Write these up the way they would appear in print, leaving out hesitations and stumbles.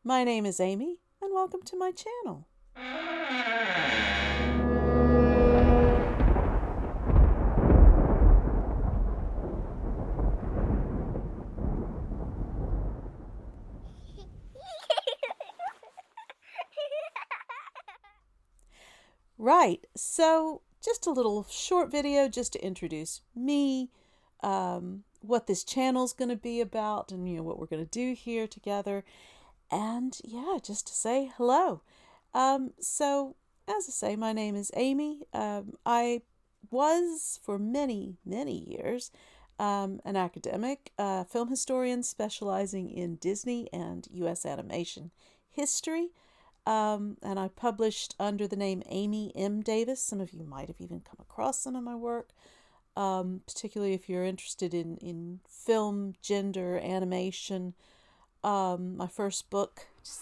My name is Amy, and welcome to my channel. Right, so just a little short video just to introduce me, what this channel's going to be about, and what we're going to do here together. And yeah, just to say hello. So, as I say, my name is Amy. I was for many, many years an academic, film historian specializing in Disney and U.S. animation history. And I published under the name Amy M. Davis. Some of you might have even come across some of my work, particularly if you're interested in film, gender, animation. My first book, just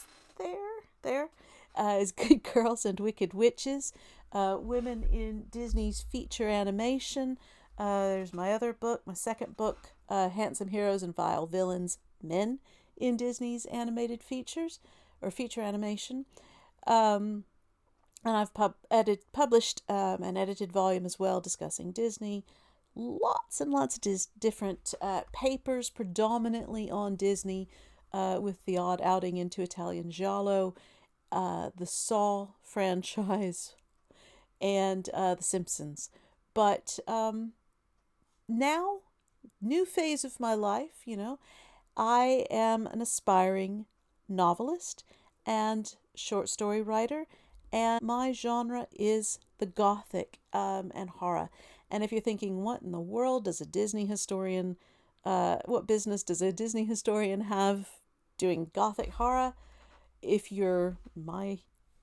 there, is Good Girls and Wicked Witches, Women in Disney's Feature Animation. There's my other book, my second book, Handsome Heroes and Vile Villains, Men in Disney's Animated Features, or Feature Animation. And I've published an edited volume as well discussing Disney. Lots and lots of different papers, predominantly on Disney, with the odd outing into Italian giallo, the Saw franchise, and The Simpsons. But now, new phase of my life, I am an aspiring novelist and short story writer, and my genre is the Gothic and horror. And if you're thinking, what in the world does a Disney historian, what business does a Disney historian have doing Gothic horror? If you're my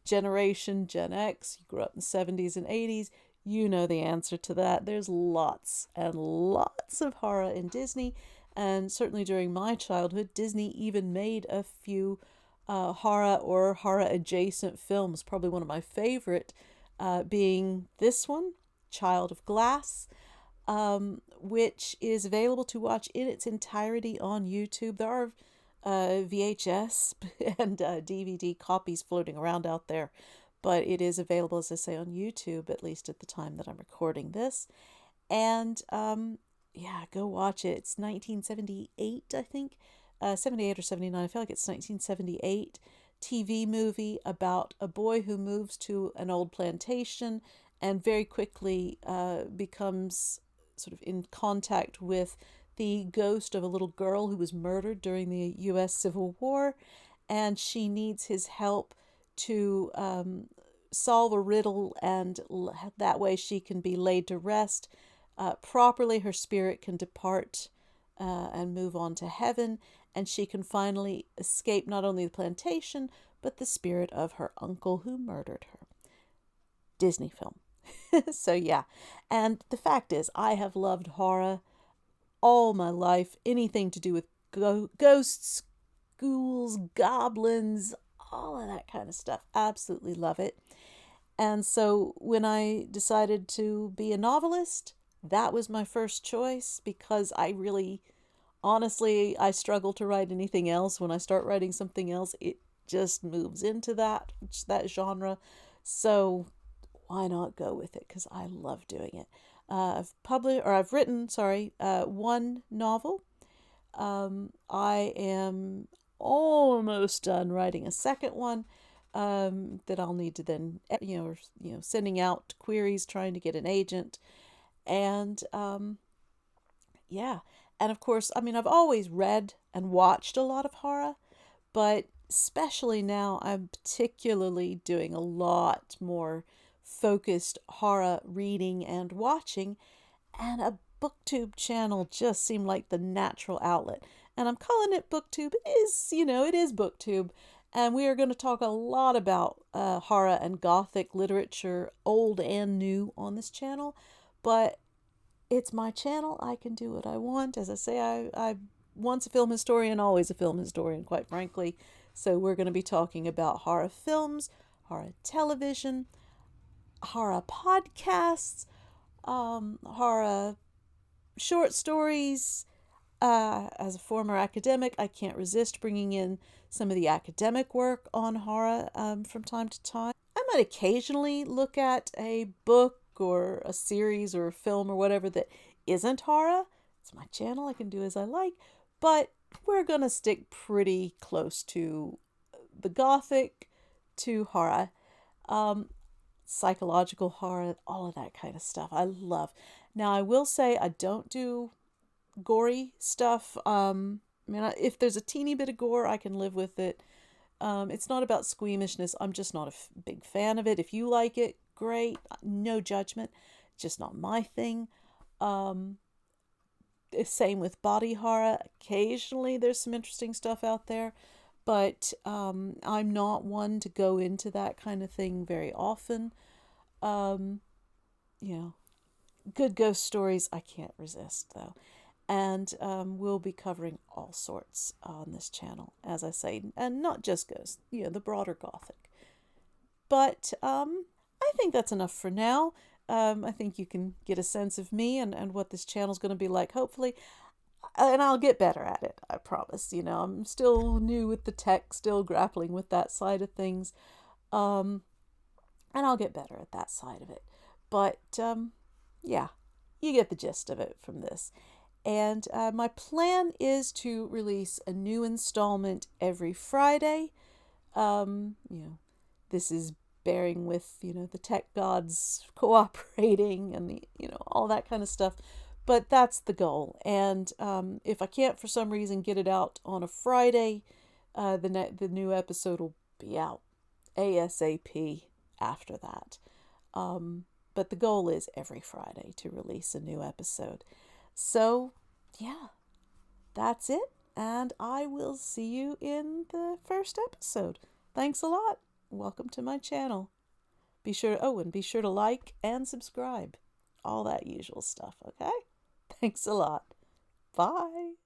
generation, Gen X, you grew up in the 70s and 80s, you know the answer to that. There's lots and lots of horror in Disney. And certainly during my childhood, Disney even made a few horror or horror adjacent films. Probably one of my favorite being this one, Child of Glass, which is available to watch in its entirety on YouTube. There are VHS and DVD copies floating around out there, but it is available, as I say, on YouTube, at least at the time that I'm recording this. And yeah, go watch it. It's 1978, I think. 78 or 79. I feel like it's 1978 TV movie about a boy who moves to an old plantation and very quickly becomes sort of in contact with the ghost of a little girl who was murdered during the U.S. Civil War, and she needs his help to solve a riddle, and that way she can be laid to rest properly. Her spirit can depart and move on to heaven, and she can finally escape not only the plantation, but the spirit of her uncle who murdered her. Disney film. So yeah, and the fact is, I have loved horror all my life. Anything to do with ghosts, ghouls, goblins, all of that kind of stuff. Absolutely love it. And so when I decided to be a novelist, that was my first choice, because I really, honestly, I struggle to write anything else. When I start writing something else, it just moves into that genre. So why not go with it? Because I love doing it. I've written, one novel. I am almost done writing a second one that I'll need to then, sending out queries, trying to get an agent, and yeah. And of course, I mean, I've always read and watched a lot of horror, but especially now, I'm particularly doing a lot more focused horror reading and watching, and a booktube channel just seemed like the natural outlet. And I'm calling it booktube. It is booktube. And we are going to talk a lot about horror and gothic literature, old and new, on this channel. But it's my channel. I can do what I want. As I say, I once a film historian, always a film historian, quite frankly. So we're going to be talking about horror films, horror television, horror podcasts, horror short stories, As a former academic, I can't resist bringing in some of the academic work on horror from time to time. I might occasionally look at a book or a series or a film or whatever that isn't horror. It's my channel, I can do as I like, but we're going to stick pretty close to the Gothic, to horror, um, psychological horror, all of that kind of stuff. I love. Now, I will say I don't do gory stuff. I mean, if there's a teeny bit of gore, I can live with it. It's not about squeamishness. I'm just not a big fan of it. If you like it, great. No judgment. Just not my thing. Um, Same with body horror. Occasionally, there's some interesting stuff out there, but I'm not one to go into that kind of thing very often. Um, you know, good ghost stories I can't resist though. And we'll be covering all sorts on this channel, as I say, and not just ghosts, the broader Gothic. But I think that's enough for now. I think you can get a sense of me and what this channel is going to be like, hopefully. And I'll get better at it, I promise. I'm still new with the tech, still grappling with that side of things. Um, and I'll get better at that side of it. But yeah, you get the gist of it from this. And my plan is to release a new installment every Friday. Um, you know, this is bearing with, the tech gods cooperating and all that kind of stuff. But that's the goal. And if I can't for some reason get it out on a Friday, the new episode will be out ASAP after that. But the goal is every Friday to release a new episode. So, yeah, that's it. And I will see you in the first episode. Thanks a lot. Welcome to my channel. Be sure to like and subscribe. All that usual stuff, okay? Thanks a lot. Bye.